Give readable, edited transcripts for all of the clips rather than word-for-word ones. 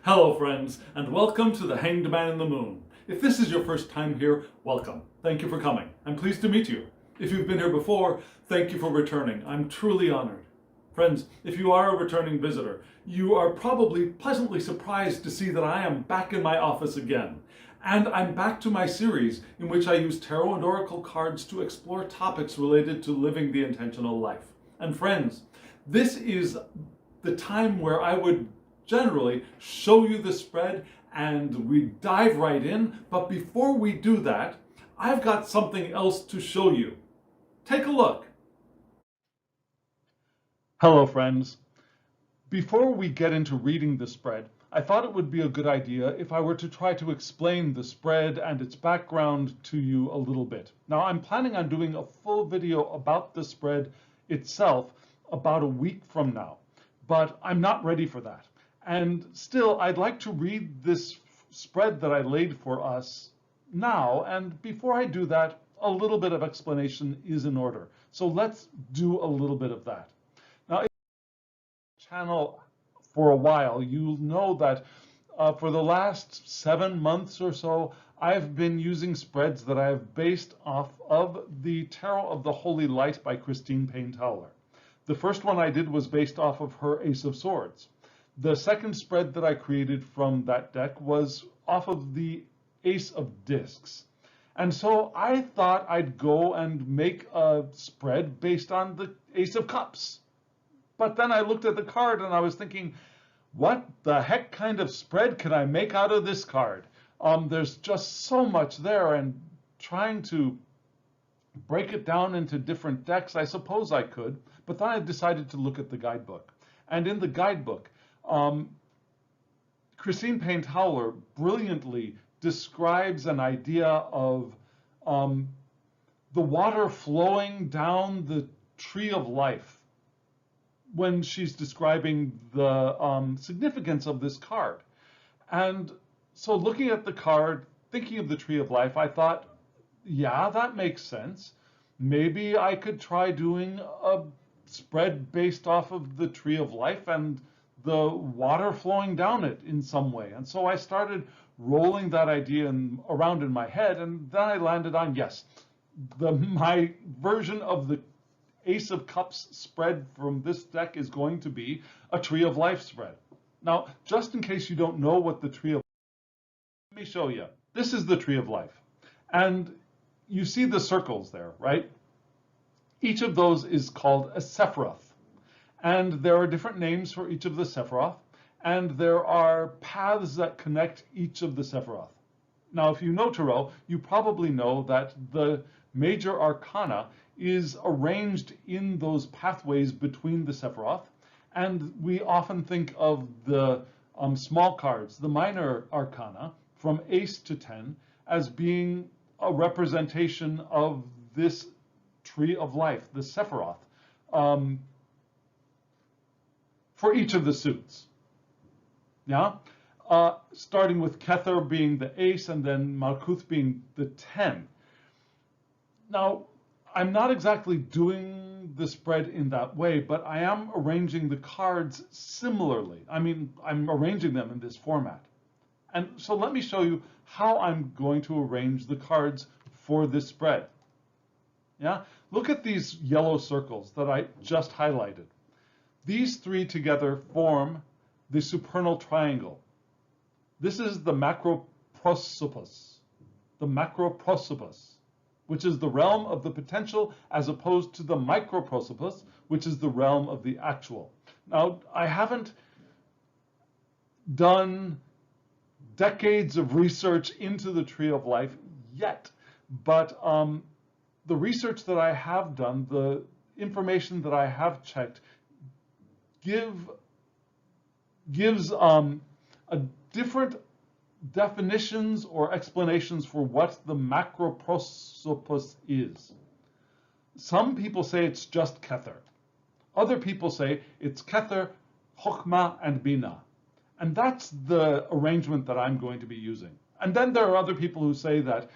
Hello friends, and welcome to the Hanged Man in the Moon. If this is your first time here, welcome. Thank you for coming. I'm pleased to meet you. If you've been here before, thank you for returning. I'm truly honored. Friends, if you are a returning visitor, you are probably pleasantly surprised to see that I am back in my office again. And I'm back to my series in which I use tarot and oracle cards to explore topics related to living the intentional life. And friends, this is the time where I would generally show you the spread and we dive right in. But before we do that, I've got something else to show you. Take a look. Hello friends. Before we get into reading the spread, I thought it would be a good idea if I were to try to explain the spread and its background to you a little bit. Now, I'm planning on doing a full video about the spread itself about a week from now, but I'm not ready for that. And still, I'd like to read this spread that I laid for us now. And before I do that, a little bit of explanation is in order. So let's do a little bit of that. Now, if you've been on the channel for a while, you'll know that for the last 7 months or so, I've been using spreads that I have based off of the Tarot of the Holy Light by Christine Payne-Towler. The first one I did was based off of her Ace of Swords. The second spread that I created from that deck was off of the Ace of Discs. And so I thought I'd go and make a spread based on the Ace of Cups. But then I looked at the card and I was thinking, what the heck kind of spread can I make out of this card? There's just so much there, and trying to break it down into different decks, I suppose I could. But then I decided to look at the guidebook. And in the guidebook, Christine Payne-Towler brilliantly describes an idea of the water flowing down the tree of life when she's describing the significance of this card. And so looking at the card, thinking of the tree of life, I thought, yeah, that makes sense. Maybe I could try doing a spread based off of the tree of life and the water flowing down it in some way. And so I started rolling that idea around in my head, and then I landed on, yes, my version of the Ace of Cups spread from this deck is going to be a Tree of Life spread. Now, just in case you don't know what the Tree of Life is, let me show you. This is the Tree of Life. And you see the circles there, right? Each of those is called a Sephiroth. And there are different names for each of the Sephiroth, and there are paths that connect each of the Sephiroth. Now, if you know Tarot, you probably know that the major arcana is arranged in those pathways between the Sephiroth, and we often think of the small cards, the minor arcana, from Ace to 10, as being a representation of this Tree of Life, the Sephiroth, for each of the suits. Yeah, starting with Kether being the Ace and then Malkuth being the 10. Now, I'm not exactly doing the spread in that way, but I am arranging the cards similarly. I mean, I'm arranging them in this format. And so let me show you how I'm going to arrange the cards for this spread. Yeah, look at these yellow circles that I just highlighted. These three together form the supernal triangle. This is the macroprosopus, which is the realm of the potential, as opposed to the microprosopus, which is the realm of the actual. Now, I haven't done decades of research into the Tree of Life yet, but the research that I have done, the information that I have checked, gives a different definitions or explanations for what the macroprosopus is. Some people say it's just Kether. Other people say it's Kether, Chokhmah, and Bina. And that's the arrangement that I'm going to be using. And then there are other people who say that,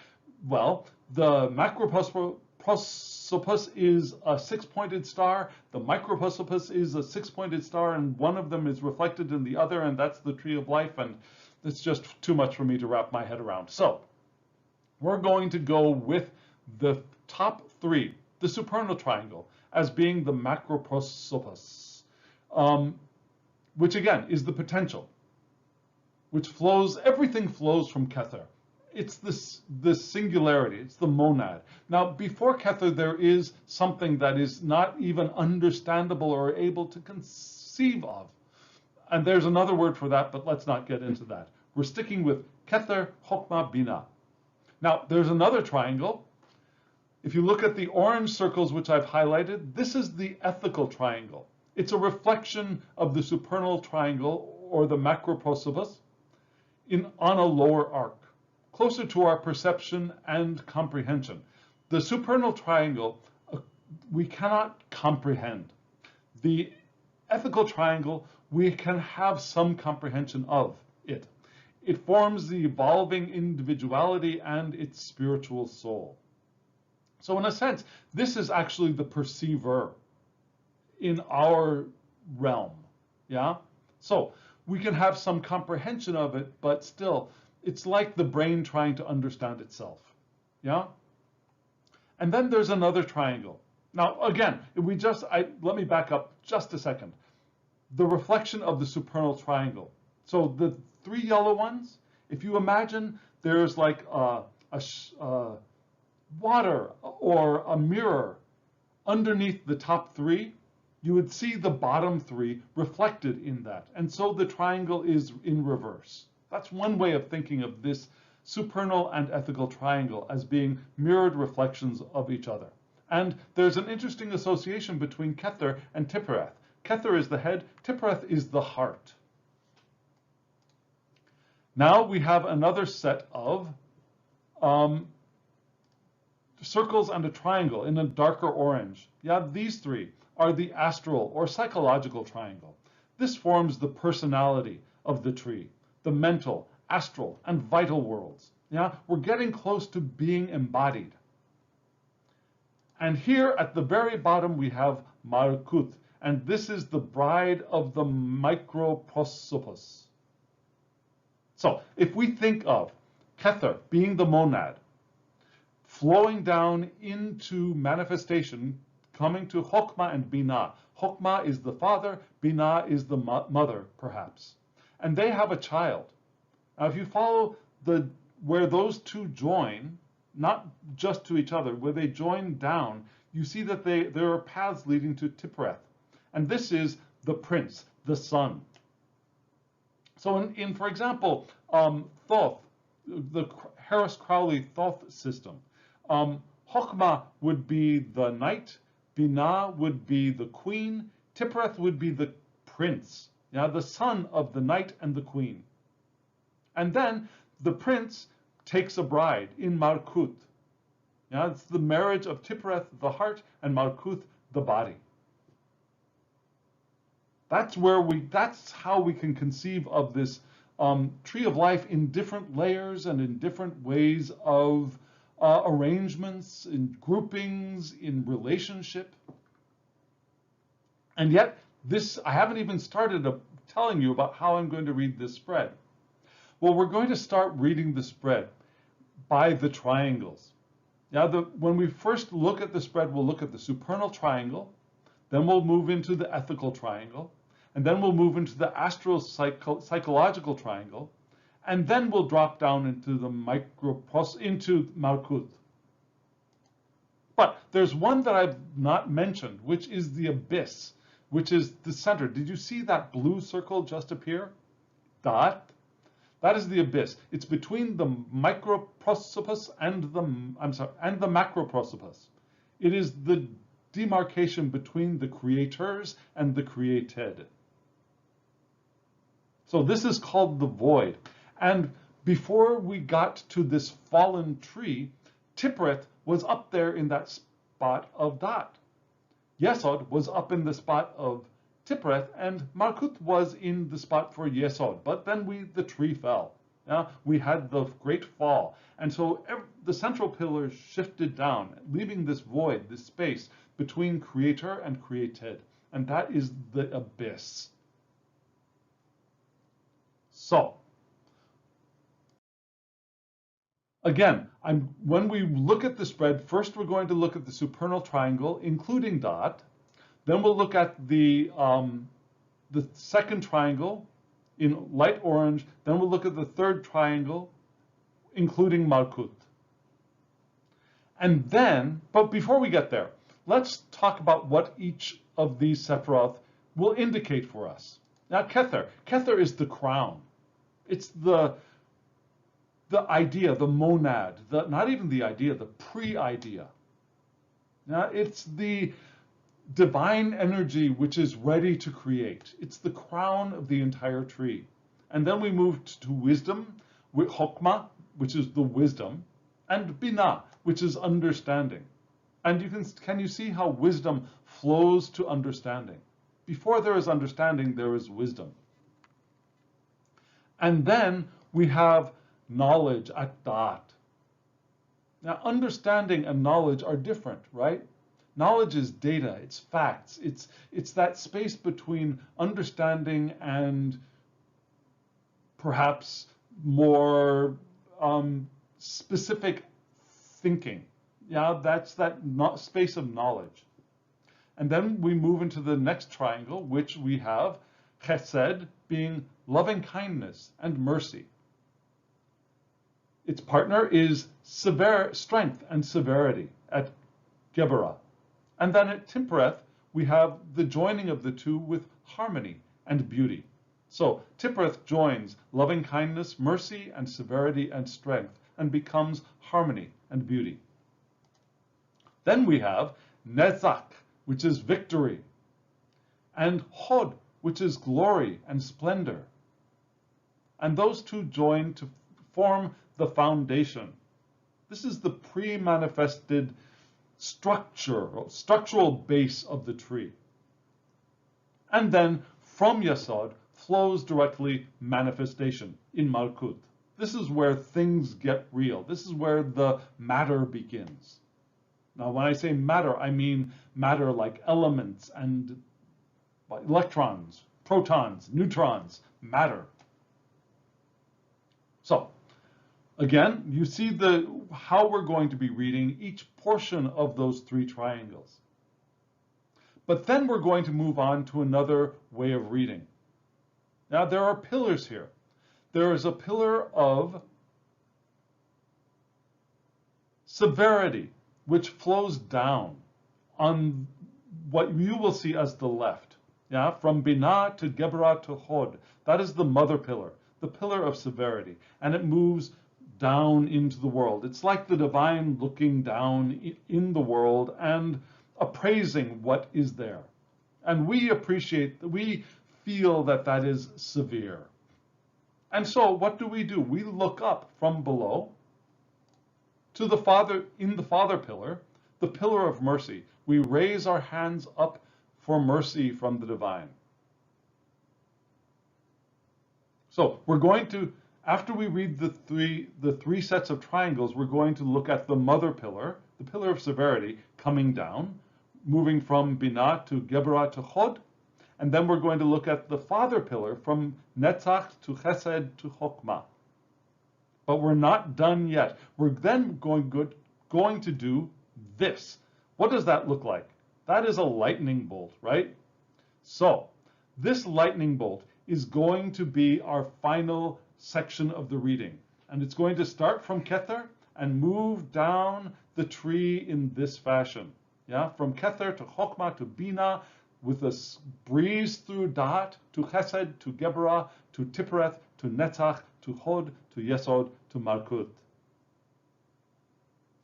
well, the macroprosopus prosopis is a six-pointed star, the microprosopis is a six-pointed star, and one of them is reflected in the other, and that's the tree of life, and it's just too much for me to wrap my head around. So we're going to go with the top three, the supernal triangle, as being the macroprosopis, which again is the potential, which flows, everything flows from Kether. It's this singularity, it's the monad. Now, before Kether, there is something that is not even understandable or able to conceive of. And there's another word for that, but let's not get into that. We're sticking with Kether, Chokmah, Bina. Now, there's another triangle. If you look at the orange circles, which I've highlighted, this is the ethical triangle. It's a reflection of the supernal triangle, or the macroprosopis, on a lower arc, closer to our perception and comprehension. The supernal triangle, we cannot comprehend. The ethical triangle, we can have some comprehension of it. It forms the evolving individuality and its spiritual soul. So in a sense, this is actually the perceiver in our realm, yeah? So we can have some comprehension of it, but still, it's like the brain trying to understand itself, yeah? And then there's another triangle. Now, again, let me back up just a second. The reflection of the supernal triangle. So the three yellow ones, if you imagine there's like water or a mirror underneath the top three, you would see the bottom three reflected in that. And so the triangle is in reverse. That's one way of thinking of this supernal and ethical triangle as being mirrored reflections of each other. And there's an interesting association between Kether and Tiphereth. Kether is the head, Tiphereth is the heart. Now we have another set of circles and a triangle in a darker orange. Yeah, these three are the astral or psychological triangle. This forms the personality of the tree, the mental, astral, and vital worlds. Yeah, we're getting close to being embodied. And here at the very bottom we have Malkuth, and this is the bride of the microprosopis. So if we think of Kether being the monad, flowing down into manifestation, coming to Chokmah and Bina. Chokmah is the father, Bina is the mother, perhaps. And they have a child. Now, if you follow where those two join, not just to each other, where they join down, you see that there are paths leading to Tiphereth. And this is the prince, the son. So for example, Thoth, the Harris-Crowley Thoth system, Chokmah would be the knight, Bina would be the queen, Tiphereth would be the prince, yeah, the son of the knight and the queen. And then the prince takes a bride in Malkuth. Yeah, it's the marriage of Tiphereth, the heart, and Malkuth, the body. That's how we can conceive of this tree of life in different layers and in different ways of arrangements, in groupings, in relationship. And yet, I haven't even started telling you about how I'm going to read this spread. Well, we're going to start reading the spread by the triangles. Now, when we first look at the spread, we'll look at the supernal triangle, then we'll move into the ethical triangle, and then we'll move into the astral psychological triangle, and then we'll drop down into the into Malkuth. But there's one that I've not mentioned, which is the abyss, which is the center. Did you see that blue circle just appear? That is the abyss. It's between the microprosopis and the macroprosopis. It is the demarcation between the creators and the created. So this is called the void. And before we got to this fallen tree, Tiphereth was up there in that spot of Dot. Yesod was up in the spot of Tiphereth, and Malkuth was in the spot for Yesod. But then the tree fell. Yeah? We had the great fall. And so the central pillar shifted down, leaving this void, this space between creator and created. And that is the abyss. So, again, when we look at the spread, first we're going to look at the supernal triangle, including dot. Then we'll look at the second triangle in light orange. Then we'll look at the third triangle, including Malkut. And then, but before we get there, let's talk about what each of these Sephiroth will indicate for us. Now, Kether. Kether is the crown. It's the idea, the monad, not even the idea, the pre-idea. Now, it's the divine energy which is ready to create. It's the crown of the entire tree. And then we moved to wisdom, with Chokmah, which is the wisdom, and Binah, which is understanding. And can you see how wisdom flows to understanding? Before there is understanding, there is wisdom. And then we have knowledge at dot. Now, understanding and knowledge are different, right? Knowledge is data, it's facts, it's that space between understanding and perhaps more specific thinking. Yeah, that's that space of knowledge. And then we move into the next triangle, which we have chesed being loving kindness and mercy. Its partner is strength and severity at Geburah. And then at Timpereth, we have the joining of the two with harmony and beauty. So Tippereth joins loving kindness, mercy, and severity and strength, and becomes harmony and beauty. Then we have Nezak, which is victory, and Hod, which is glory and splendor. And those two join to form the foundation. This is the pre-manifested structural base of the tree. And then from Yesod flows directly manifestation in Malkut. This is where things get real. This is where the matter begins. Now, when I say matter, I mean matter like elements and electrons, protons, neutrons, matter. So, again, you see how we're going to be reading each portion of those three triangles. But then we're going to move on to another way of reading. Now, there are pillars here. There is a pillar of severity, which flows down on what you will see as the left. Yeah, from Binah to Geburah to Hod. That is the mother pillar, the pillar of severity. And it moves down into the world. It's like the divine looking down in the world and appraising what is there. And we feel that that is severe. And so what do? We look up from below to the Father, in the Father pillar, the pillar of mercy. We raise our hands up for mercy from the divine. So we're going to, after we read the three sets of triangles, we're going to look at the mother pillar, the pillar of severity, coming down, moving from Binah to Geburah to Hod, and then we're going to look at the father pillar from Netzach to Chesed to Chokmah. But we're not done yet. We're then going to do this. What does that look like? That is a lightning bolt, right? So this lightning bolt is going to be our final section of the reading. And it's going to start from Kether and move down the tree in this fashion. Yeah, from Kether to Chokmah to Binah, with a breeze through Da'at to Chesed to Geburah to Tippereth to Netzach to Hod to Yesod to Malkut.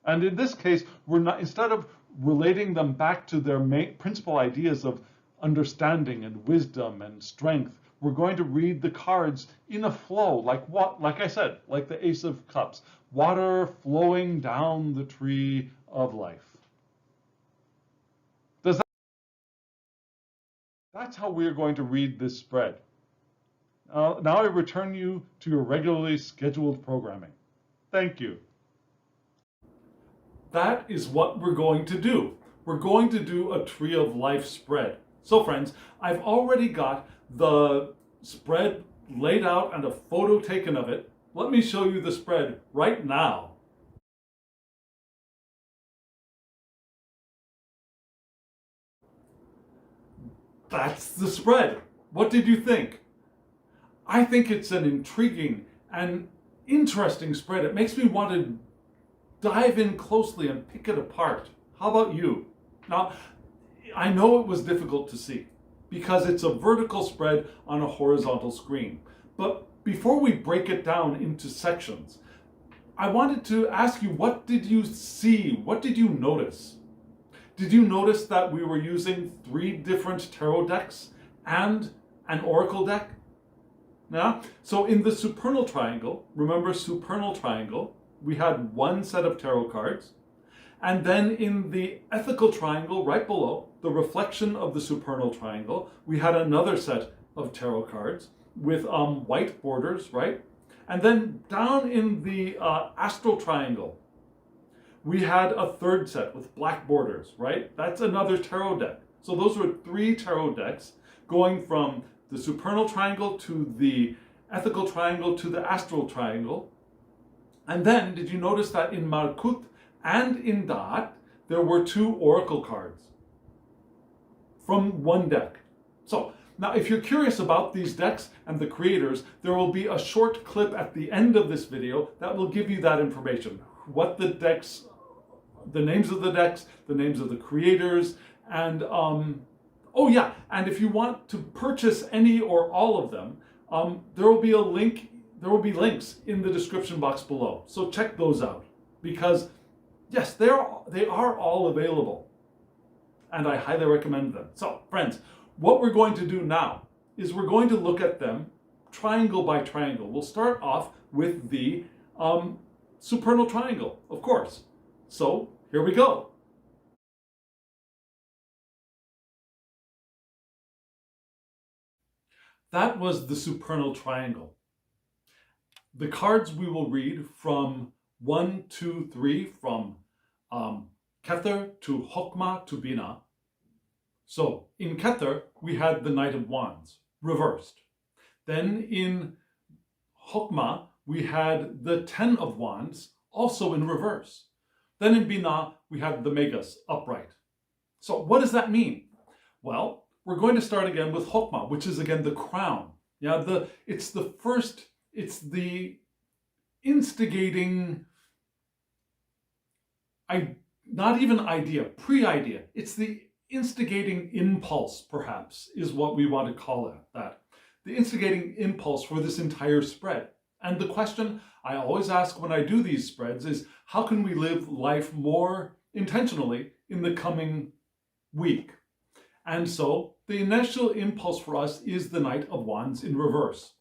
And in this case, we're not, instead of relating them back to their main principal ideas of understanding and wisdom and strength, we're going to read the cards in a flow, like I said, like the Ace of Cups, water flowing down the tree of life. That's how we're going to read this spread. Now I return you to your regularly scheduled programming. Thank you. That is what we're going to do. We're going to do a Tree of Life spread. So friends, I've already got the spread laid out and a photo taken of it. Let me show you the spread right now. That's the spread. What did you think? I think it's an intriguing and interesting spread. It makes me want to dive in closely and pick it apart. How about you? Now, I know it was difficult to see because it's a vertical spread on a horizontal screen. But before we break it down into sections, I wanted to ask you, what did you see? What did you notice? Did you notice that we were using 3 different tarot decks and an oracle deck? Yeah? So in the supernal triangle, remember supernal triangle, we had 1 set of tarot cards. And then in the ethical triangle right below, the reflection of the supernal triangle, we had another set of tarot cards with white borders, right? And then down in the astral triangle, we had a 3rd set with black borders, right? That's another tarot deck. So those were 3 tarot decks going from the supernal triangle to the ethical triangle to the astral triangle. And then, did you notice that in Malkut and in Da'at, there were 2 oracle cards from 1 deck? So, now if you're curious about these decks and the creators, there will be a short clip at the end of this video that will give you that information. What the decks, the names of the decks, the names of the creators, and oh yeah, and if you want to purchase any or all of them, there will be a link. There will be links in the description box below. So check those out because yes, they are all available and I highly recommend them. So friends, what we're going to do now is we're going to look at them triangle by triangle. We'll start off with the supernal triangle, of course. So here we go. That was the supernal triangle. The cards we will read from 1, 2, 3, from Kether to Chokmah to Binah. So in Kether, we had the Knight of Wands, reversed. Then in Chokmah, we had the 10 of Wands, also in reverse. Then in Binah, we had the Magus, upright. So what does that mean? Well, we're going to start again with Chokmah, which is again the crown. Yeah, it's the instigating, not even idea, pre-idea. It's the instigating impulse, perhaps, is what we want to call it, that. The instigating impulse for this entire spread. And the question I always ask when I do these spreads is, how can we live life more intentionally in the coming week? And so the initial impulse for us is the Knight of Wands in reverse.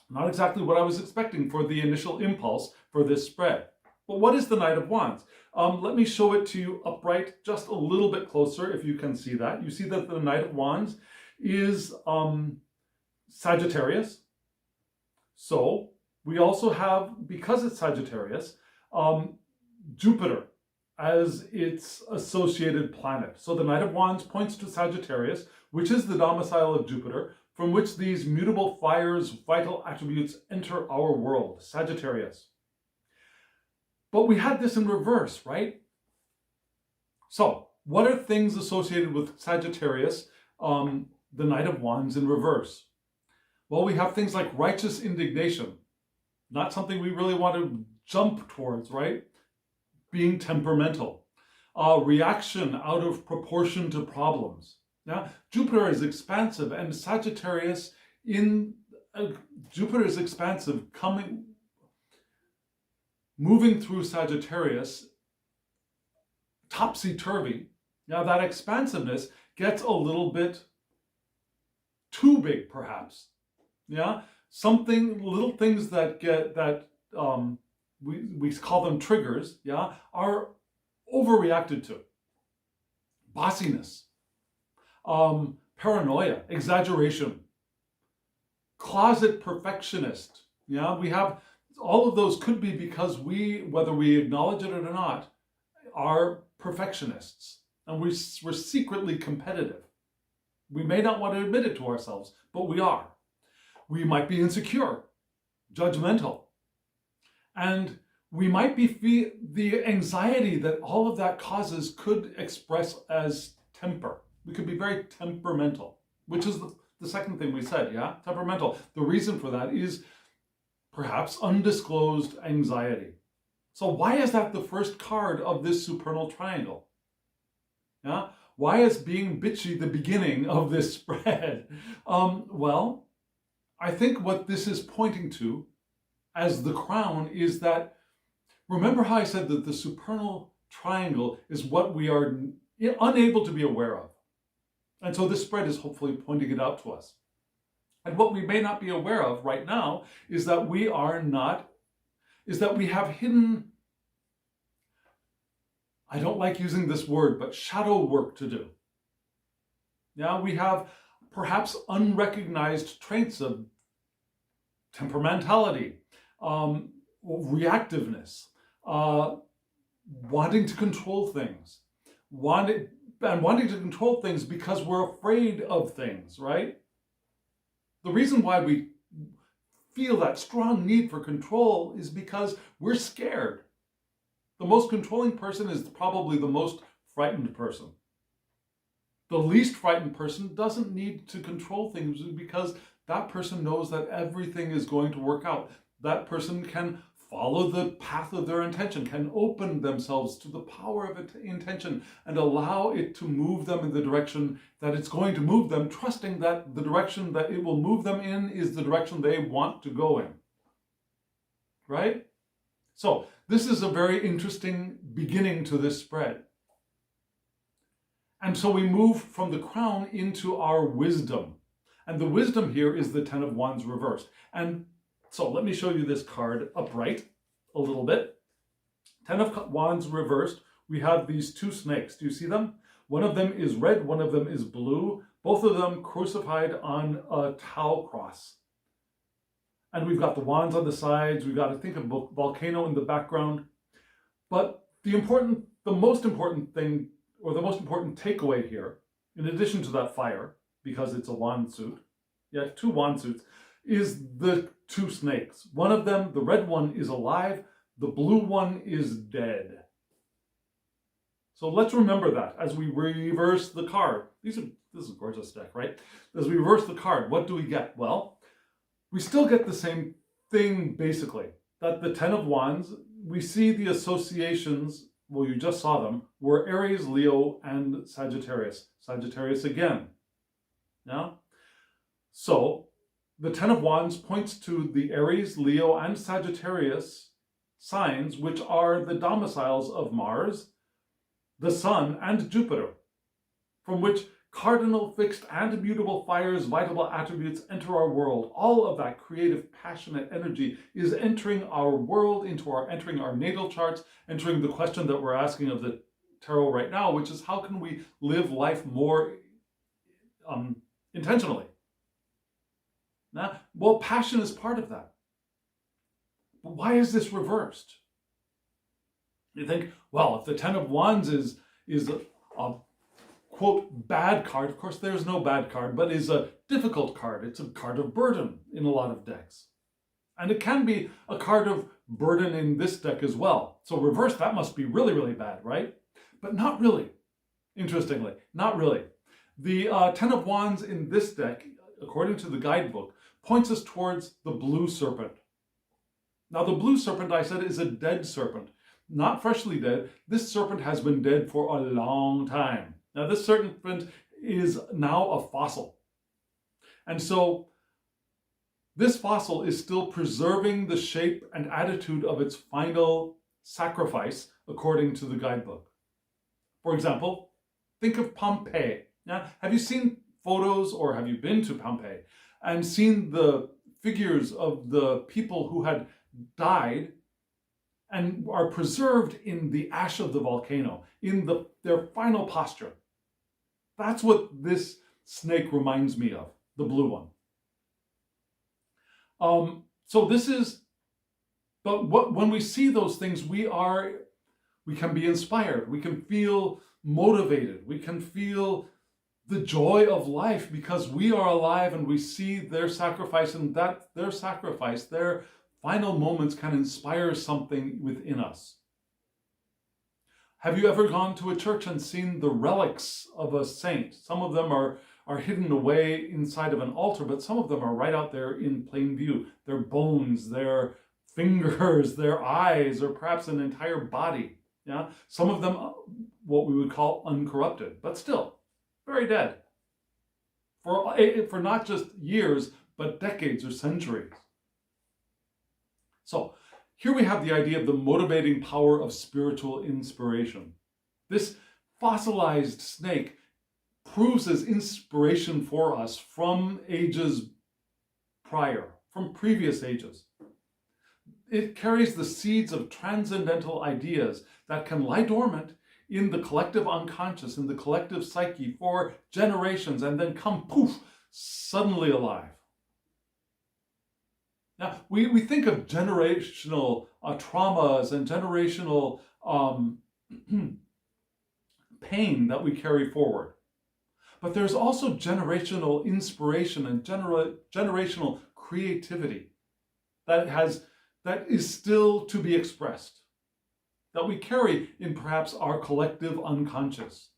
Not exactly what I was expecting for the initial impulse for this spread. But what is the Knight of Wands? Let me show it to you upright just a little bit closer if you can see that. You see that the Knight of Wands is Sagittarius. So we also have, because it's Sagittarius, Jupiter as its associated planet. So the Knight of Wands points to Sagittarius, which is the domicile of Jupiter, from which these mutable fires, vital attributes enter our world, Sagittarius. But we had this in reverse, right? So what are things associated with Sagittarius, the Knight of Wands in reverse? Well, we have things like righteous indignation, not something we really want to jump towards, right? Being temperamental, reaction out of proportion to problems. Now, Jupiter is expansive, and Sagittarius Jupiter is expansive, moving through Sagittarius, topsy-turvy. Now, that expansiveness gets a little bit too big, perhaps. Yeah, little things that we call them triggers, yeah, are overreacted to. Bossiness, paranoia, exaggeration, closet perfectionist. Yeah, we have all of those could be because we, whether we acknowledge it or not, are perfectionists, and we're secretly competitive. We may not want to admit it to ourselves, but we are. We might be insecure, judgmental, and we might be the anxiety that all of that causes could express as temper. We could be very temperamental, which is the second thing we said, yeah? Temperamental. The reason for that is perhaps undisclosed anxiety. So why is that the first card of this supernal triangle? Yeah? Why is being bitchy the beginning of this spread? Well, I think what this is pointing to as the crown is that, remember how I said that the supernal triangle is what we are unable to be aware of. And so this spread is hopefully pointing it out to us. And what we may not be aware of right now is that we have hidden, I don't like using this word, but shadow work to do. Yeah, we have perhaps unrecognized traits of temperamentality, reactiveness, wanting to control things, wanting to control things because we're afraid of things, right? The reason why we feel that strong need for control is because we're scared. The most controlling person is probably the most frightened person. The least frightened person doesn't need to control things because that person knows that everything is going to work out. That person can follow the path of their intention, can open themselves to the power of intention and allow it to move them in the direction that it's going to move them, trusting that the direction that it will move them in is the direction they want to go in. Right? So this is a very interesting beginning to this spread. And so we move from the crown into our wisdom. And the wisdom here is the Ten of Wands reversed. And so let me show you this card upright a little bit. Ten of Wands reversed. We have these two snakes. Do you see them? One of them is red, one of them is blue. Both of them crucified on a tau cross. And we've got the wands on the sides. We've got to think of a volcano in the background. But the most important thing, or the most important takeaway here, in addition to that fire, because it's a wand suit, yeah, two wand suits, is the two snakes. One of them, the red one, is alive. The blue one is dead. So let's remember that as we reverse the card. This is a gorgeous deck, right? As we reverse the card, what do we get? Well, we still get the same thing, basically. That the Ten of Wands, we see the associations, well, you just saw them, were Aries, Leo, and Sagittarius. Sagittarius again. Yeah? So, the Ten of Wands points to the Aries, Leo, and Sagittarius signs, which are the domiciles of Mars, the Sun, and Jupiter, from which cardinal, fixed, and immutable fires, vital attributes enter our world. All of that creative, passionate energy is entering our world, entering our natal charts, entering the question that we're asking of the tarot right now, which is how can we live life more intentionally? Now, well, passion is part of that. But why is this reversed? You think, well, if the Ten of Wands is a quote, bad card, of course there's no bad card, but is a difficult card. It's a card of burden in a lot of decks. And it can be a card of burden in this deck as well. So reverse, that must be really, really bad, right? But not really, interestingly, not really. The Ten of Wands in this deck, according to the guidebook, points us towards the blue serpent. Now the blue serpent, I said, is a dead serpent, not freshly dead. This serpent has been dead for a long time. Now this serpent is now a fossil. And so this fossil is still preserving the shape and attitude of its final sacrifice, according to the guidebook. For example, think of Pompeii. Now, have you seen photos or have you been to Pompeii and seen the figures of the people who had died and are preserved in the ash of the volcano, in their final posture? That's what this snake reminds me of, the blue one. So this is, but when we see those things, we can be inspired, we can feel motivated, we can feel the joy of life because we are alive and we see their sacrifice, and that their sacrifice, their final moments can inspire something within us. Have you ever gone to a church and seen the relics of a saint? Some of them are hidden away inside of an altar, but some of them are right out there in plain view. Their bones, their fingers, their eyes, or perhaps an entire body. Yeah, some of them what we would call uncorrupted, but still very dead for not just years, but decades or centuries. So here we have the idea of the motivating power of spiritual inspiration. This fossilized snake proves as inspiration for us from ages prior, from previous ages. It carries the seeds of transcendental ideas that can lie dormant in the collective unconscious, in the collective psyche for generations, and then come poof, suddenly alive. Now, we think of generational traumas and generational pain that we carry forward. But there's also generational inspiration and generational creativity that is still to be expressed, that we carry in perhaps our collective unconscious.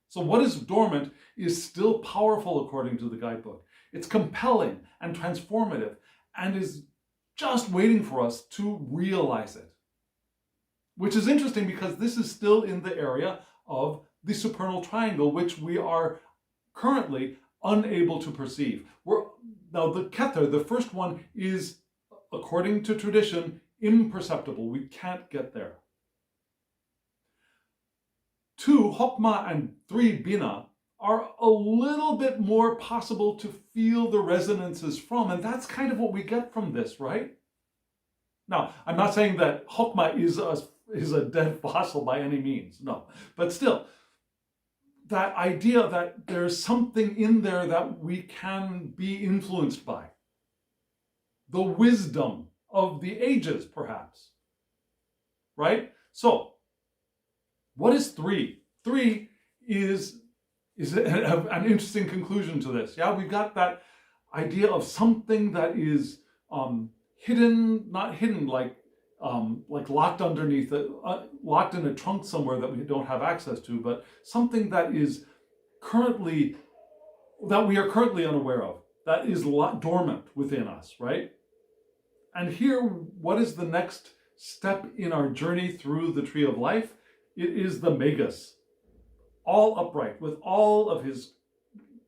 So what is dormant is still powerful according to the guidebook. It's compelling and transformative and is just waiting for us to realize it. Which is interesting because this is still in the area of the supernal triangle, which we are currently unable to perceive. Now the Kether, the first one, is, according to tradition, imperceptible. We can't get there. 2, Hokmah, and 3, Bina, are a little bit more possible to feel the resonances from, and that's kind of what we get from this, right? Now, I'm not saying that Hokmah is a dead fossil by any means, no. But still, that idea that there's something in there that we can be influenced by. The wisdom of the ages, perhaps. Right? So, what is 3? 3 is an interesting conclusion to this. Yeah, we've got that idea of something that is hidden, not hidden like locked underneath, locked in a trunk somewhere that we don't have access to, but something that is that we are currently unaware of, that is dormant within us, right? And here, what is the next step in our journey through the tree of life? It is the Magus, all upright, with all of his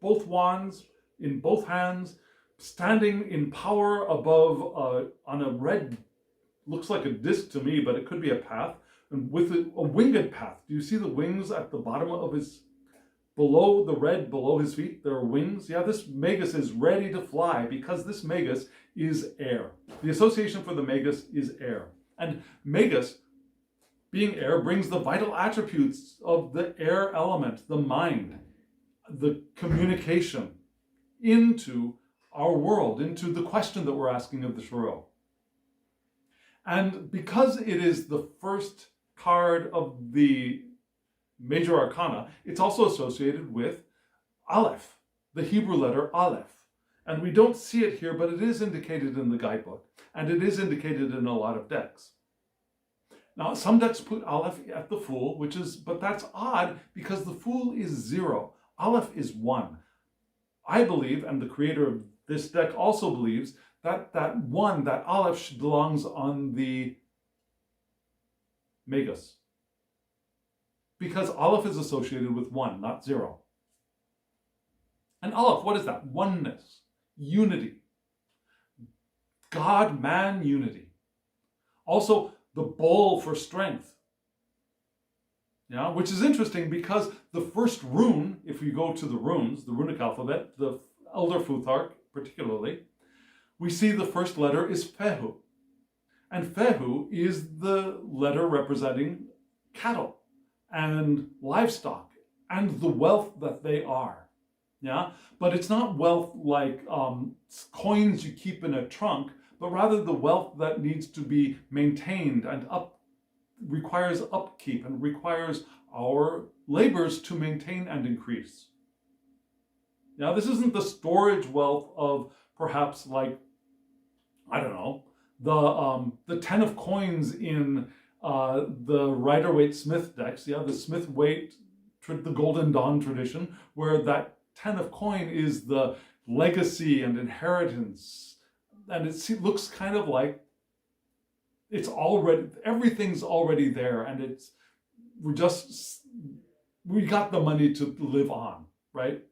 both wands in both hands, standing in power above on a red, looks like a disc to me, but it could be a path, and with a winged path. Do you see the wings at the bottom of his, below the red, below his feet? There are wings. Yeah, this Magus is ready to fly because this Magus is air. The association for the Magus is air. And Magus, being air, brings the vital attributes of the air element, the mind, the communication, into our world, into the question that we're asking of the Shiro. And because it is the first card of the major arcana, it's also associated with Aleph, the Hebrew letter Aleph. And we don't see it here, but it is indicated in the guidebook, and it is indicated in a lot of decks. Now, some decks put Aleph at the Fool, but that's odd because the Fool is 0. Aleph is 1. I believe, and the creator of this deck also believes, that Aleph belongs on the Magus. Because Aleph is associated with 1, not 0. And Aleph, what is that? Oneness, unity, God-man unity. Also, the bowl for strength. Yeah, which is interesting because the first rune, if we go to the runes, the runic alphabet, the Elder Futhark particularly, we see the first letter is Fehu. And Fehu is the letter representing cattle and livestock and the wealth that they are. Yeah, but it's not wealth like coins you keep in a trunk, but rather the wealth that needs to be maintained and requires upkeep and requires our labors to maintain and increase. Now, this isn't the storage wealth of perhaps like, I don't know, the 10 of coins in the Rider-Waite Smith decks, yeah, the Smith-Waite, the Golden Dawn tradition, where that 10 of coin is the legacy and inheritance, and it looks kind of like everything's already there, and we got the money to live on, right?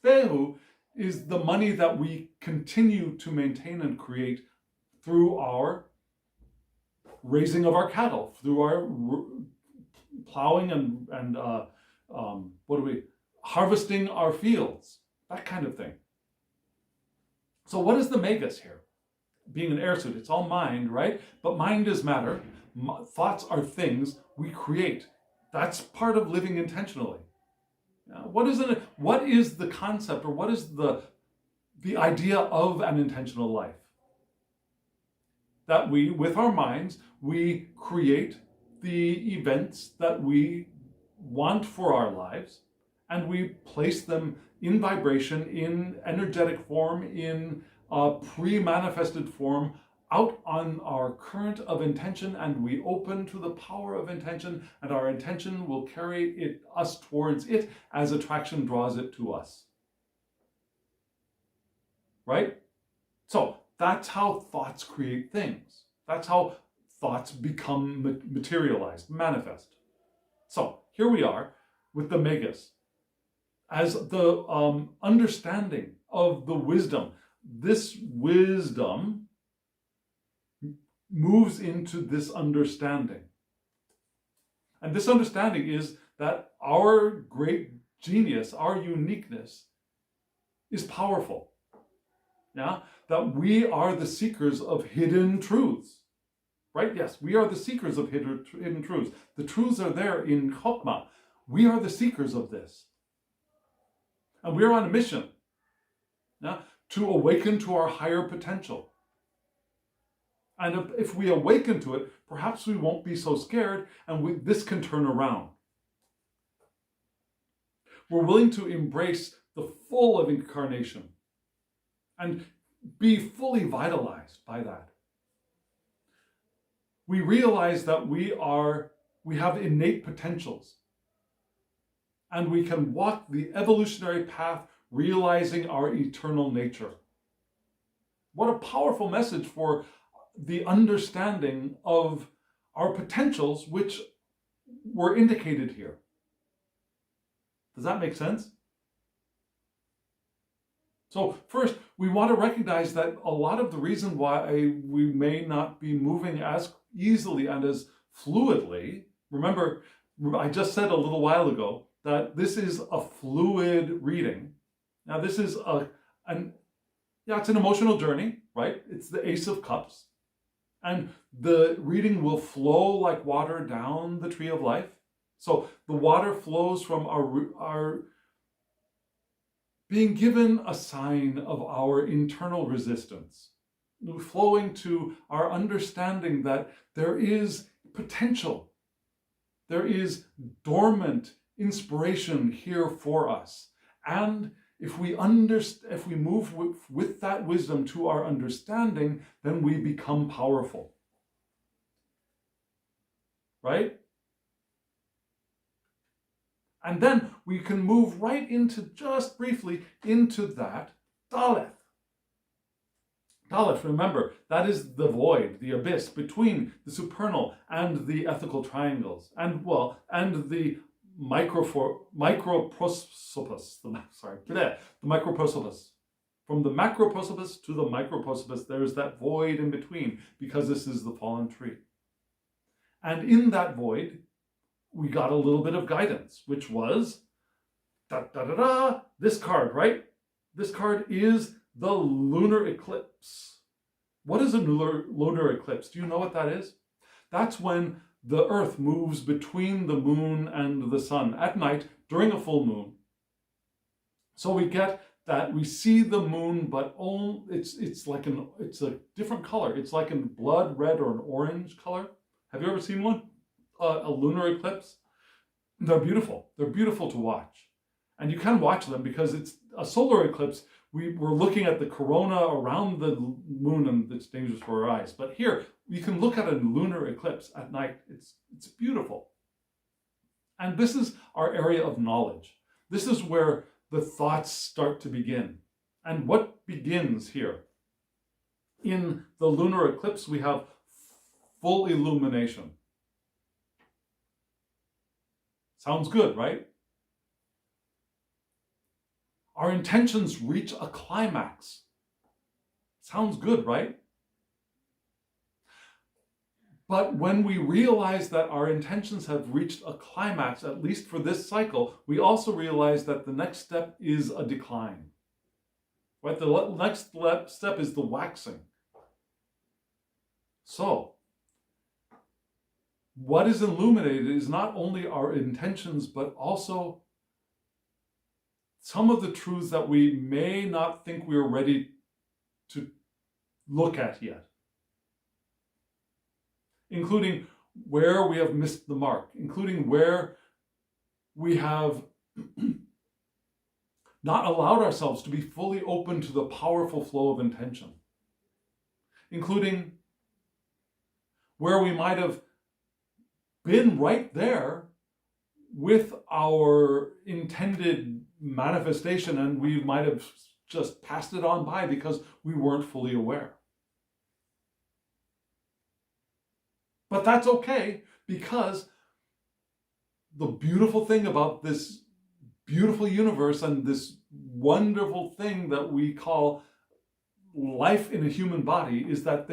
Fehu is the money that we continue to maintain and create through our raising of our cattle, through our plowing and harvesting our fields, that kind of thing. So what is the megas here? Being an air suit, it's all mind, right? But mind is matter. Thoughts are things we create. That's part of living intentionally. What is the concept, or what is the idea of an intentional life? That we, with our minds, we create the events that we want for our lives, and we place them in vibration, in energetic form, in pre-manifested form, out on our current of intention, and we open to the power of intention, and our intention will carry us towards it as attraction draws it to us. Right? So that's how thoughts create things. That's how thoughts become materialized, manifest. So here we are with the megas as the understanding of the wisdom. This wisdom moves into this understanding. And this understanding is that our great genius, our uniqueness, is powerful. Yeah? That we are the seekers of hidden truths. Right? Yes, we are the seekers of hidden truths. The truths are there in Chokmah. We are the seekers of this. And we are on a mission, yeah, to awaken to our higher potential. And if we awaken to it, perhaps we won't be so scared, and this can turn around. We're willing to embrace the full of incarnation and be fully vitalized by that. We realize that we have innate potentials, and we can walk the evolutionary path realizing our eternal nature. What a powerful message for the understanding of our potentials, which were indicated here. Does that make sense? So first, we want to recognize that a lot of the reason why we may not be moving as easily and as fluidly, remember, I just said a little while ago that this is a fluid reading. Now this is it's an emotional journey, right? It's the Ace of Cups. And the reading will flow like water down the tree of life. So the water flows from our being given a sign of our internal resistance, flowing to our understanding that there is potential, there is dormant inspiration here for us. And if we move with that wisdom to our understanding, then we become powerful. Right? And then we can move right into, just briefly, into that Daleth. Daleth, remember, that is the void, the abyss between the supernal and the ethical triangles, and the microprosopus. The microprosopus. From the macroprosopus to the microprosopus, there is that void in between, because this is the fallen tree. And in that void, we got a little bit of guidance, which was this card, right? This card is the lunar eclipse. What is a lunar eclipse? Do you know what that is? That's when the earth moves between the moon and the sun at night during a full moon. So we get that we see the moon, but it's a different color. It's like a blood red or an orange color. Have you ever seen one? A lunar eclipse? They're beautiful. They're beautiful to watch. And you can watch them because it's a solar eclipse. We're looking at the corona around the moon, and it's dangerous for our eyes. But here, you can look at a lunar eclipse at night. It's beautiful. And this is our area of knowledge. This is where the thoughts start to begin. And what begins here? In the lunar eclipse, we have full illumination. Sounds good, right? Our intentions reach a climax. Sounds good, right? But when we realize that our intentions have reached a climax, at least for this cycle, we also realize that the next step is a decline. Right? The next step is the waxing. So, what is illuminated is not only our intentions, but also some of the truths that we may not think we are ready to look at yet, including where we have missed the mark, including where we have not allowed ourselves to be fully open to the powerful flow of intention, including where we might have been right there with our intended manifestation, and we might have just passed it on by because we weren't fully aware. But that's okay, because the beautiful thing about this beautiful universe and this wonderful thing that we call life in a human body is that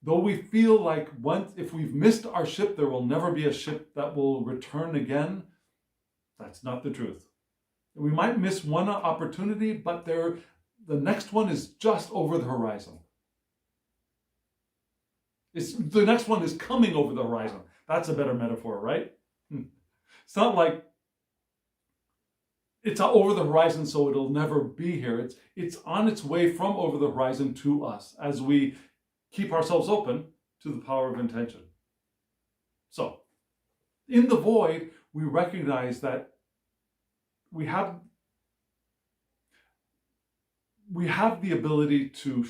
though we feel like if we've missed our ship, there will never be a ship that will return again, that's not the truth. We might miss one opportunity, but the next one is just over the horizon. The next one is coming over the horizon. That's a better metaphor, right? It's not like it's over the horizon, so it'll never be here. It's on its way from over the horizon to us as we keep ourselves open to the power of intention. So, in the void, we recognize that we have the ability to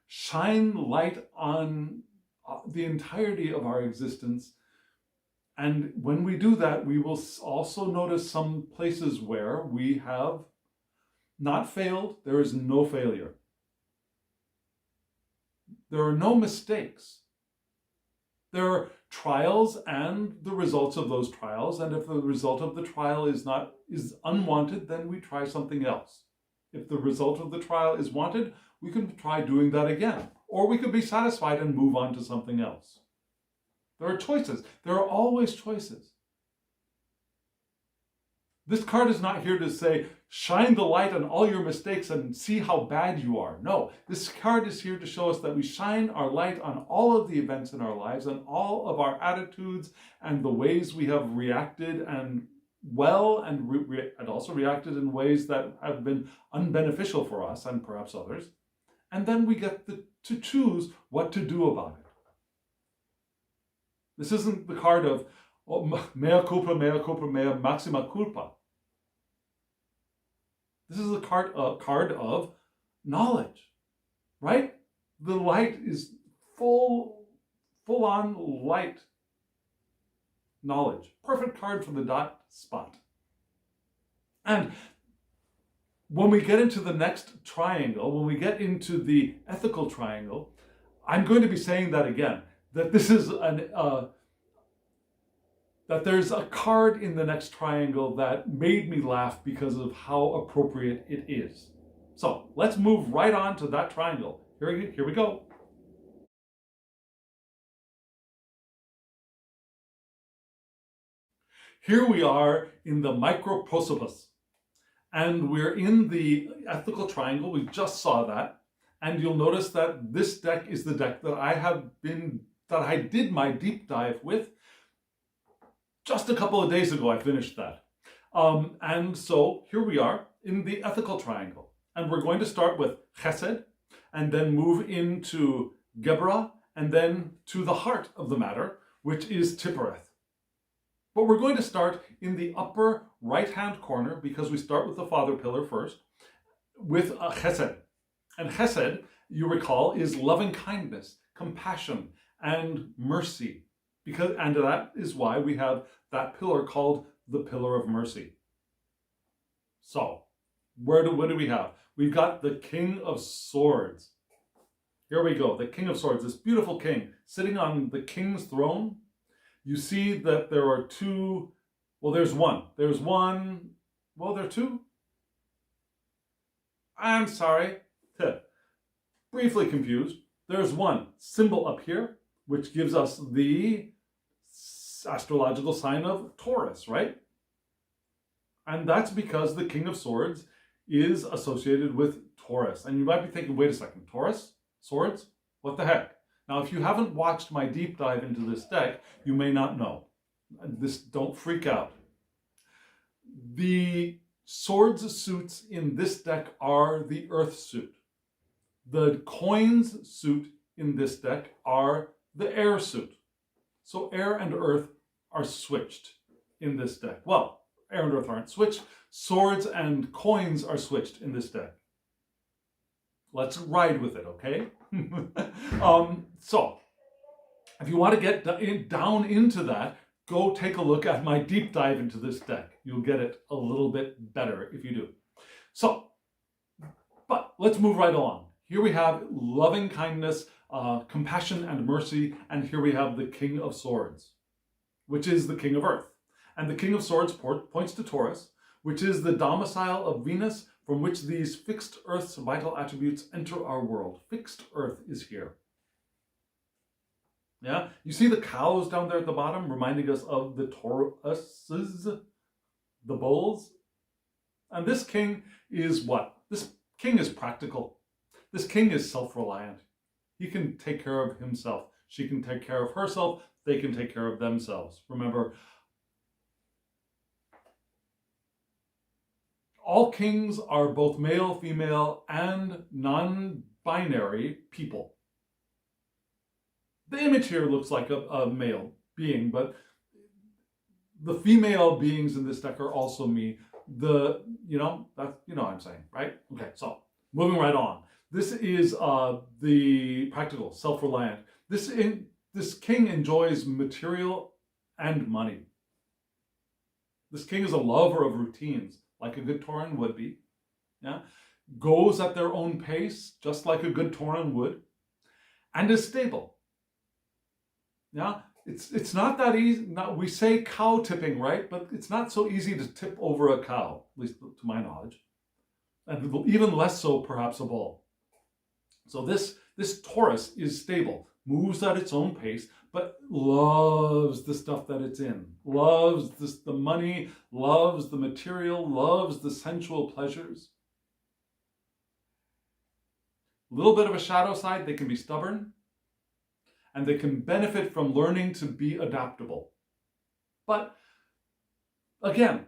shine light on the entirety of our existence. And when we do that, we will also notice some places where we have not failed. There is no failure. There are no mistakes. There are trials and the results of those trials. And if the result of the trial is unwanted, then we try something else. If the result of the trial is wanted, we can try doing that again. Or we could be satisfied and move on to something else. There are choices. There are always choices. This card is not here to say, shine the light on all your mistakes and see how bad you are. No, this card is here to show us that we shine our light on all of the events in our lives and all of our attitudes and the ways we have reacted and also reacted in ways that have been unbeneficial for us and perhaps others. And then we get to choose what to do about it. This isn't the card of mea culpa, mea maxima culpa. This is a card of knowledge, right? The light is full-on light knowledge. Perfect card for the dot spot. And when we get into the next triangle, when we get into the ethical triangle, I'm going to be saying that again, that this is that there's a card in the next triangle that made me laugh because of how appropriate it is. So let's move right on to that triangle. Here we go. Here we are in the microprosopus, and we're in the ethical triangle. We just saw that, and you'll notice that this deck is the deck that I did my deep dive with. Just a couple of days ago, I finished that. And so here we are in the ethical triangle. And we're going to start with chesed, and then move into gebra, and then to the heart of the matter, which is tifereth. But we're going to start in the upper right-hand corner, because we start with the father pillar first, with chesed. And chesed, you recall, is loving kindness, compassion, and mercy. And that is why we have that pillar called the pillar of mercy. So, what do we have? We've got the King of Swords. Here we go, the King of Swords, this beautiful king sitting on the king's throne. You see that there are two, well, there's one. There's one, well, there are two. I'm sorry, briefly confused. There's one symbol up here, which gives us the astrological sign of Taurus, right? And that's because the King of Swords is associated with Taurus. And you might be thinking, wait a second, Taurus? Swords? What the heck? Now, if you haven't watched my deep dive into this deck, you may not know. Don't freak out. The swords suits in this deck are the earth suit. The coins suit in this deck are the air suit. So air and earth are switched in this deck. Well, air and earth aren't switched. Swords and coins are switched in this deck. Let's ride with it, okay? So, if you want to get down into that, go take a look at my deep dive into this deck. You'll get it a little bit better if you do. So, but let's move right along. Here we have loving kindness, compassion and mercy, and here we have the King of Swords, which is the King of Earth. And the King of Swords points to Taurus, which is the domicile of Venus, from which these fixed Earth's vital attributes enter our world. Fixed Earth is here. Yeah, you see the cows down there at the bottom, reminding us of the Tauruses, the bulls. And this king is what? This king is practical. This king is self-reliant. He can take care of himself. She can take care of herself. They can take care of themselves. Remember, all kings are both male, female, and non-binary people. The image here looks like a male being, but the female beings in this deck are also me. You know what I'm saying, right? Okay, so moving right on. This is the practical, self-reliant. This king enjoys material and money. This king is a lover of routines, like a good Tauran would be. Yeah, goes at their own pace, just like a good Tauran would, and is stable. Yeah, it's not that easy. We say cow tipping, right? But it's not so easy to tip over a cow, at least to my knowledge, and even less so perhaps a bull. So this Taurus is stable, moves at its own pace, but loves the stuff that it's in, loves the money, loves the material, loves the sensual pleasures. A little bit of a shadow side, they can be stubborn, and they can benefit from learning to be adaptable. But again,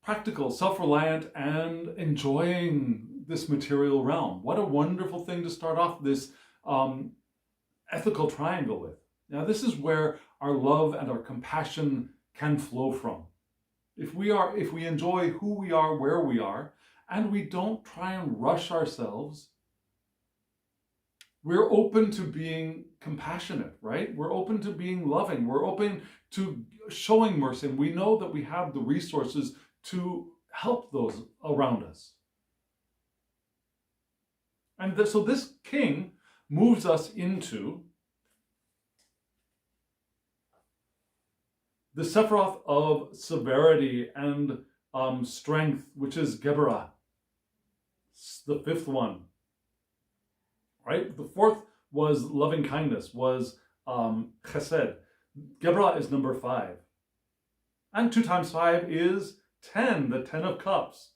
practical, self-reliant, and enjoying this material realm. What a wonderful thing to start off this ethical triangle with. Now, this is where our love and our compassion can flow from. If we enjoy who we are, where we are, and we don't try and rush ourselves, we're open to being compassionate, right? We're open to being loving. We're open to showing mercy. And we know that we have the resources to help those around us. And so this king moves us into the Sephiroth of severity and strength, which is Gebra, the fifth one. Right? The fourth was loving kindness, was chesed. Gebra is number 5. And 2 times 5 is 10, the 10 of cups,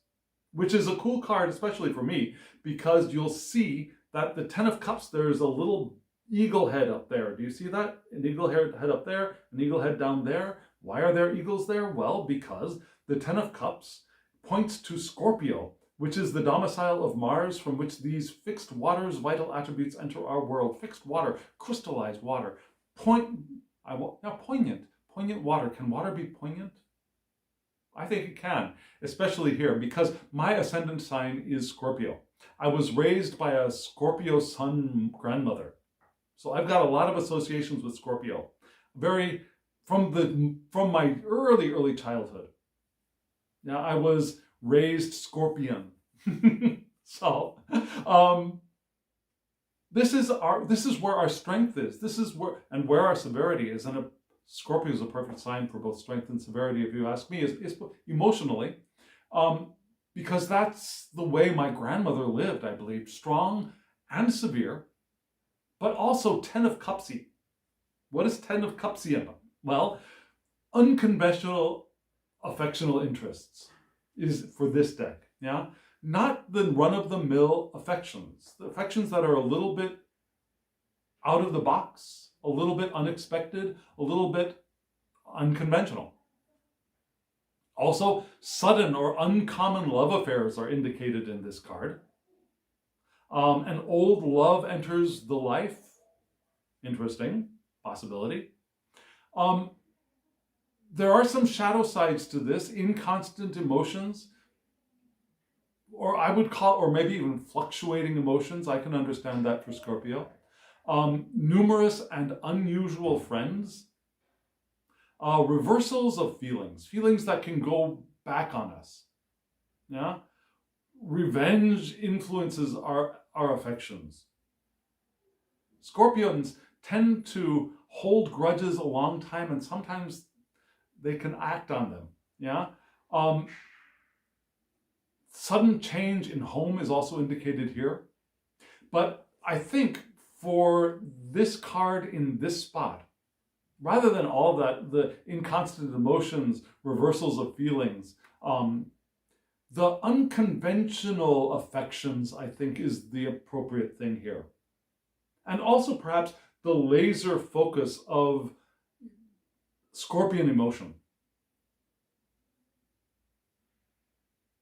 which is a cool card, especially for me, because you'll see that the 10 of cups, there's a little eagle head up there. Do you see that? An eagle head up there, an eagle head down there. Why are there eagles there? Well, because the Ten of Cups points to Scorpio, which is the domicile of Mars, from which these fixed waters, vital attributes enter our world. Fixed water, crystallized water, poignant water. Can water be poignant? I think it can, especially here, because my ascendant sign is Scorpio. I was raised by a Scorpio sun grandmother, so I've got a lot of associations with Scorpio, from my early childhood. Now, I was raised Scorpion. So this is where our strength is. This is where our severity is. And Scorpio is a perfect sign for both strength and severity, if you ask me, is emotionally, because that's the way my grandmother lived, I believe, strong and severe, but also Ten of Cupsy. What is Ten of Cupsy? Well, unconventional affectional interests is for this deck, yeah? Not the run-of-the-mill affections, the affections that are a little bit out of the box, a little bit unexpected, a little bit unconventional. Also, sudden or uncommon love affairs are indicated in this card. An old love enters the life. Interesting possibility. There are some shadow sides to this, inconstant emotions, or I would call, or maybe even fluctuating emotions. I can understand that for Scorpio. Numerous and unusual friends. Reversals of feelings that can go back on us. Yeah? Revenge influences our affections. Scorpions tend to hold grudges a long time, and sometimes they can act on them. Yeah. Sudden change in home is also indicated here. But I think for this card in this spot, rather than all that, the inconstant emotions, reversals of feelings, the unconventional affections, I think, is the appropriate thing here. And also perhaps the laser focus of Scorpion emotion.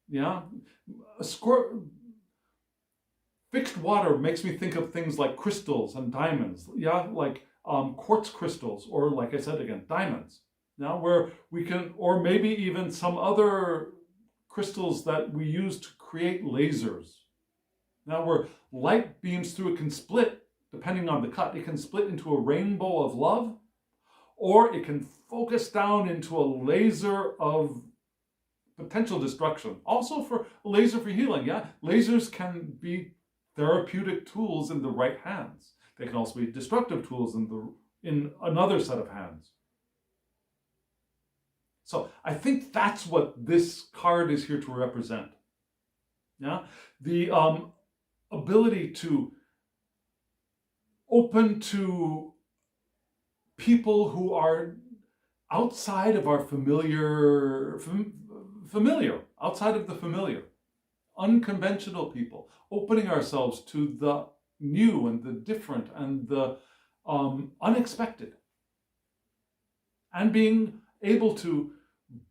Yeah, fixed water makes me think of things like crystals and diamonds. Yeah, like quartz crystals, or like I said again, diamonds. Now, where we can, or maybe even some other crystals that we use to create lasers. Now, where light beams through, it can split, depending on the cut, it can split into a rainbow of love, or it can focus down into a laser of potential destruction. Also for a laser for healing, yeah? Lasers can be therapeutic tools in the right hands. They can also be destructive tools in another set of hands. So I think that's what this card is here to represent. Yeah? The ability to open to people who are outside of our familiar, outside of the familiar, unconventional people, opening ourselves to the new and the different and the unexpected, and being able to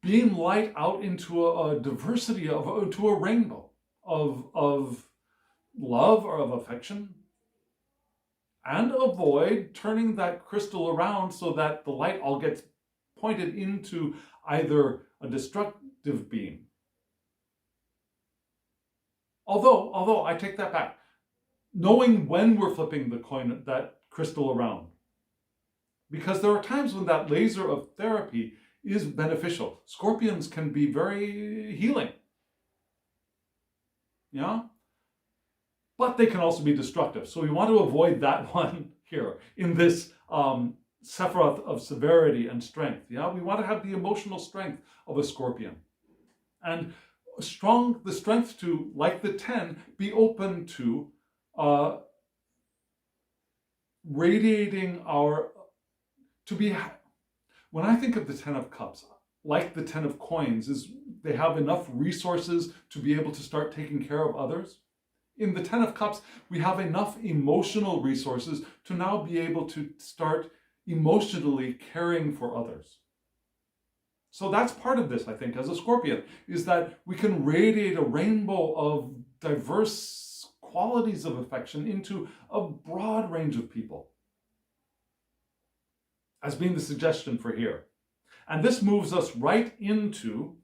beam light out into a diversity to a rainbow of love or of affection, and avoid turning that crystal around so that the light all gets pointed into either a destructive beam. Although I take that back, knowing when we're flipping the coin, that crystal around, because there are times when that laser of therapy is beneficial. Scorpions can be very healing, yeah, but they can also be destructive. So we want to avoid that one here in this Sephiroth of severity and strength. Yeah, we want to have the emotional strength of a Scorpion, and the strength to, like the 10, be open to radiating when I think of the 10 of Cups, like the 10 of Coins, is they have enough resources to be able to start taking care of others. In the 10 of Cups, we have enough emotional resources to now be able to start emotionally caring for others. So that's part of this, I think, as a Scorpion, is that we can radiate a rainbow of diverse qualities of affection into a broad range of people, as being the suggestion for here. And this moves us right into,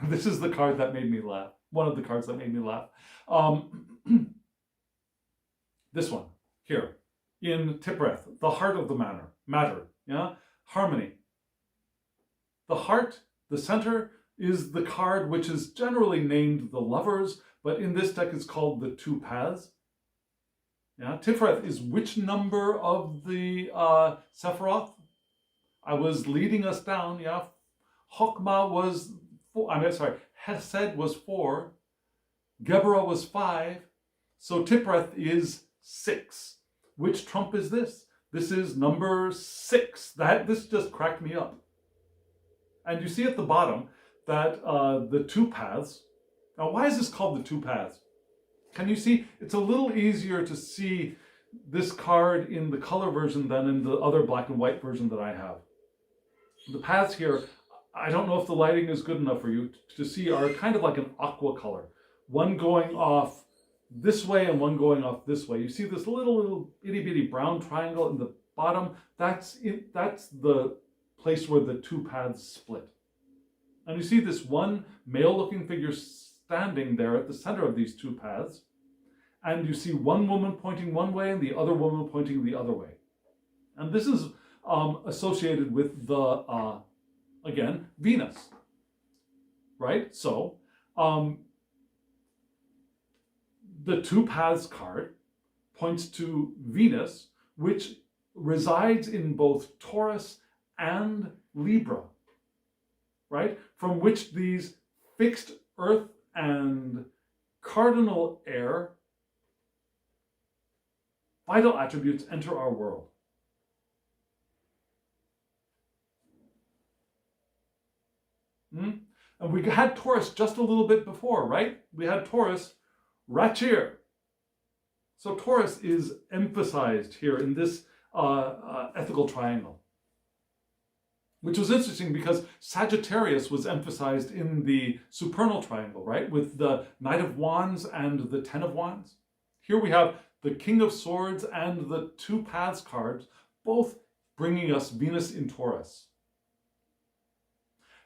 this is the card that made me laugh, one of the cards that made me laugh. This one, here, in Tippereth, the heart of the matter, yeah? Harmony. The heart, the center, is the card which is generally named the Lovers, but in this deck it's called the Two Paths. Yeah, Tifreth is which number of the Sephiroth? I was leading us down, yeah. Chokmah was 4, Hesed was 4, Geburah was 5, so Tiphreth is 6. Which trump is this? This is number 6. This just cracked me up. And you see at the bottom that the Two Paths. Now, why is this called the Two Paths? Can you see? It's a little easier to see this card in the color version than in the other black and white version that I have. The paths here, I don't know if the lighting is good enough for you to see, are kind of like an aqua color. One going off this way and one going off this way. You see this little itty bitty brown triangle in the bottom? That's the place where the two paths split. And you see this one male-looking figure standing there at the center of these two paths, and you see one woman pointing one way and the other woman pointing the other way. And this is associated with the, again, Venus, right? So, the Two Paths card points to Venus, which resides in both Taurus and Libra, right? From which these fixed earth and cardinal air vital attributes enter our world. And we had Taurus just a little bit before, right? We had Taurus Rachir. So Taurus is emphasized here in this ethical triangle, which was interesting because Sagittarius was emphasized in the supernal triangle, right? With the Knight of Wands and the Ten of Wands. Here we have the King of Swords and the Two Paths cards, both bringing us Venus in Taurus.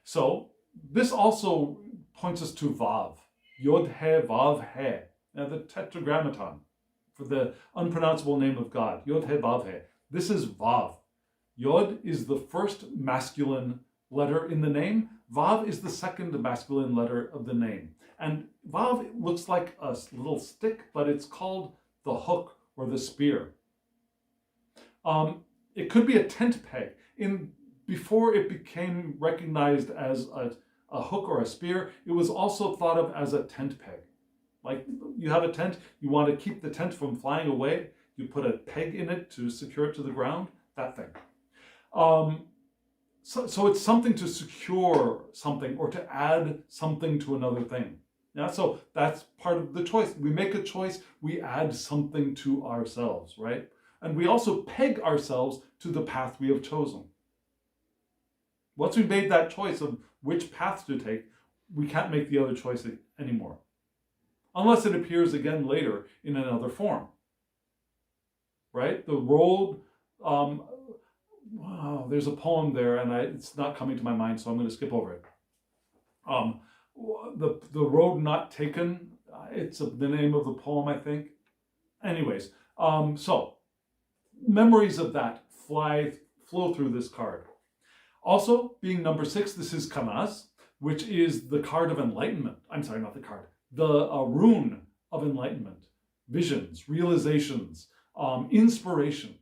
So this also points us to Vav, Yod He Vav He, the Tetragrammaton for the unpronounceable name of God, Yod He Vav He. This is Vav. Yod is the first masculine letter in the name. Vav is the second masculine letter of the name. And Vav looks like a little stick, but it's called the hook or the spear. It could be a tent peg. Before it became recognized as a hook or a spear, it was also thought of as a tent peg. Like you have a tent, you want to keep the tent from flying away, you put a peg in it to secure it to the ground, that thing. So it's something to secure something or to add something to another thing. Yeah, so that's part of the choice. We make a choice, we add something to ourselves, right? And we also peg ourselves to the path we have chosen. Once we've made that choice of which path to take, we can't make the other choice anymore. Unless it appears again later in another form. Right? The road, wow, there's a poem there and it's not coming to my mind, so I'm going to skip over it. The road not taken, it's the name of the poem, I think. Anyways, so memories of that flow through this card. Also, being number 6, this is Kanaz, which is the card of enlightenment. I'm sorry, not the card. The rune of enlightenment. Visions, realizations, inspiration.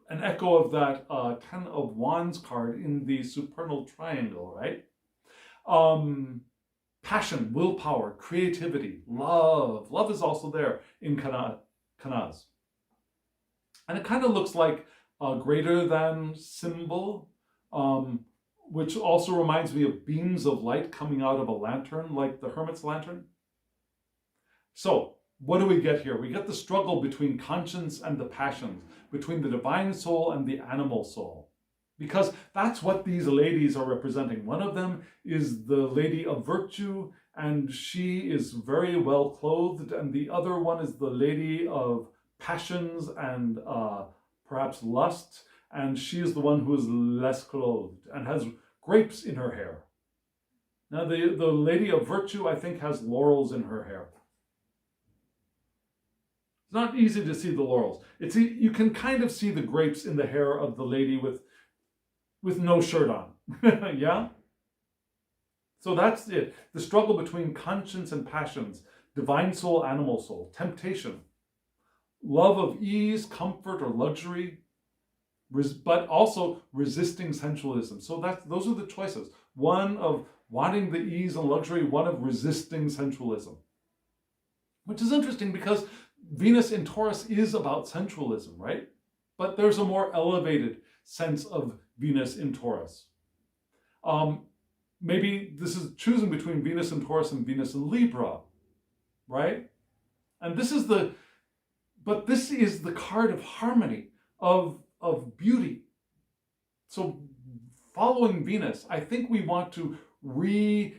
An echo of that Ten of Wands card in the supernal triangle, right? Passion, willpower, creativity, love. Love is also there in Kanaz. And it kind of looks like a greater than symbol, which also reminds me of beams of light coming out of a lantern, like the hermit's lantern. So, what do we get here? We get the struggle between conscience and the passions, between the divine soul and the animal soul. because that's what these ladies are representing. One of them is the lady of virtue, and she is very well clothed, and the other one is the lady of passions and perhaps lust, and she is the one who is less clothed and has grapes in her hair. Now, the lady of virtue, I think, has laurels in her hair. It's not easy to see the laurels. You can kind of see the grapes in the hair of the lady with no shirt on. Yeah? So that's it. The struggle between conscience and passions, divine soul, animal soul, temptation, love of ease, comfort, or luxury, but also resisting sensualism. So those are the choices. One of wanting the ease and luxury, one of resisting sensualism. Which is interesting because Venus in Taurus is about sensualism, right? But there's a more elevated sense of Venus in Taurus. Maybe this is choosing between Venus in Taurus and Venus in Libra, right? And this is the card of harmony, of beauty. So following Venus, I think we want to reimagine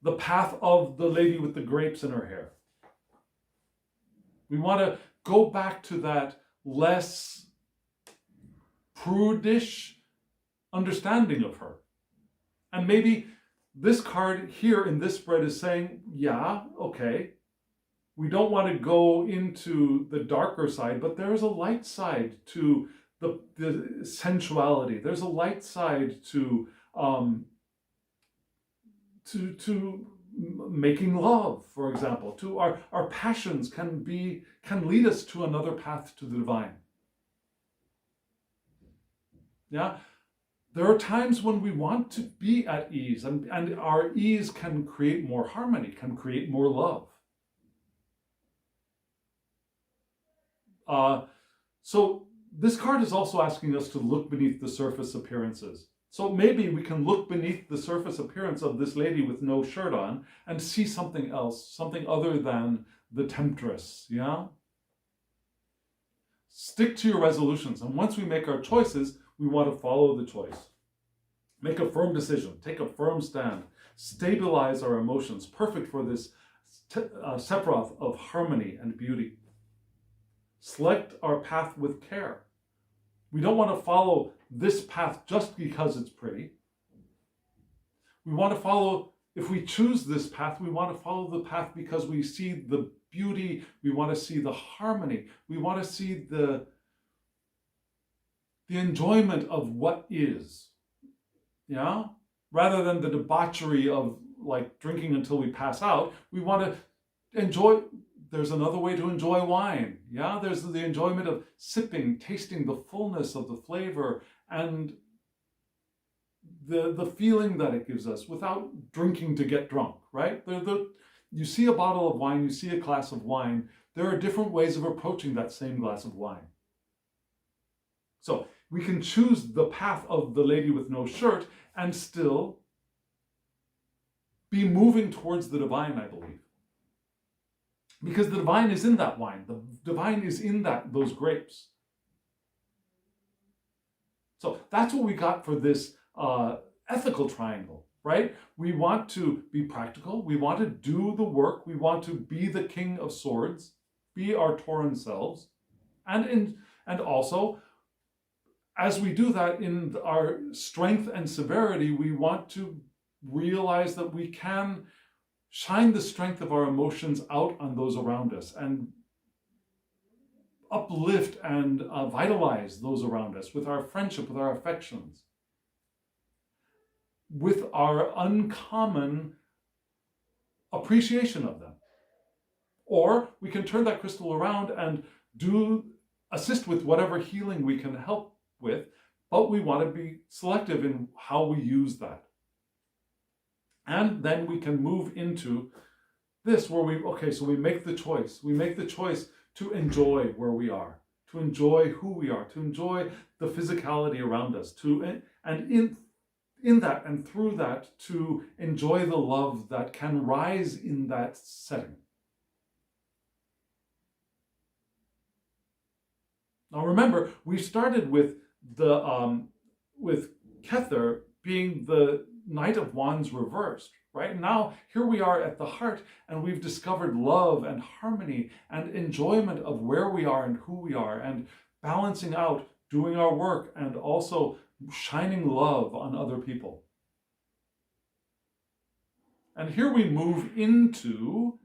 the path of the lady with the grapes in her hair. We want to go back to that less prudish understanding of her. And maybe this card here in this spread is saying, yeah, okay, we don't want to go into the darker side, but there's a light side to the sensuality. There's a light side to making love, for example. To our passions can lead us to another path to the divine. Yeah, there are times when we want to be at ease, and our ease can create more harmony, can create more love. So this card is also asking us to look beneath the surface appearances. So maybe we can look beneath the surface appearance of this lady with no shirt on and see something else, something other than the temptress, yeah? Stick to your resolutions, and once we make our choices, we want to follow the choice. Make a firm decision, take a firm stand, stabilize our emotions, perfect for this Sephiroth of harmony and beauty. Select our path with care. We don't want to follow this path just because it's pretty. We want to follow, if we choose this path, we want to follow the path because we see the beauty, we want to see the harmony, we want to see the enjoyment of what is, yeah? Rather than the debauchery of like drinking until we pass out, we want to enjoy. There's another way to enjoy wine, yeah? There's the enjoyment of sipping, tasting the fullness of the flavor and the feeling that it gives us without drinking to get drunk, right? You see a bottle of wine, you see a glass of wine, there are different ways of approaching that same glass of wine. So we can choose the path of the lady with no shirt and still be moving towards the divine, I believe. Because the divine is in that wine. The divine is in those grapes. So that's what we got for this ethical triangle, right? We want to be practical. We want to do the work. We want to be the king of swords, be our Tauran selves. And also, as we do that in our strength and severity, we want to realize that we can shine the strength of our emotions out on those around us and uplift and vitalize those around us with our friendship, with our affections, with our uncommon appreciation of them. Or we can turn that crystal around and assist with whatever healing we can help with, but we want to be selective in how we use that. And then we can move into this where we make the choice. We make the choice to enjoy where we are, to enjoy who we are, to enjoy the physicality around us, and in that and through that, to enjoy the love that can rise in that setting. Now remember, we started with Kether being the Knight of Wands reversed, right? Now here we are at the heart, and we've discovered love and harmony and enjoyment of where we are and who we are, and balancing out, doing our work, and also shining love on other people. And here we move into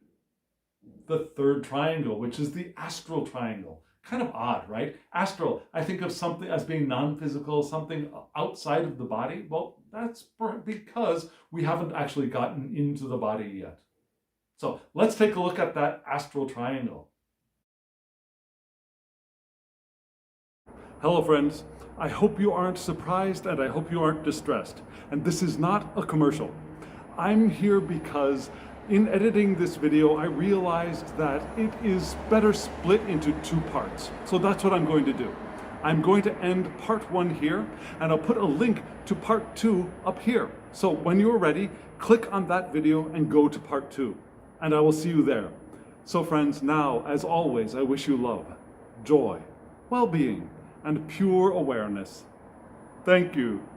the third triangle, which is the astral triangle. Kind of odd, right? Astral, I think of something as being non-physical, something outside of the body. Well, that's because we haven't actually gotten into the body yet. So let's take a look at that astral triangle. Hello, friends. I hope you aren't surprised, and I hope you aren't distressed. And this is not a commercial. I'm here because in editing this video, I realized that it is better split into two parts. So that's what I'm going to do. I'm going to end part 1 here, and I'll put a link to part 2 up here. So when you're ready, click on that video and go to part 2, and I will see you there. So friends, now, as always, I wish you love, joy, well-being, and pure awareness. Thank you.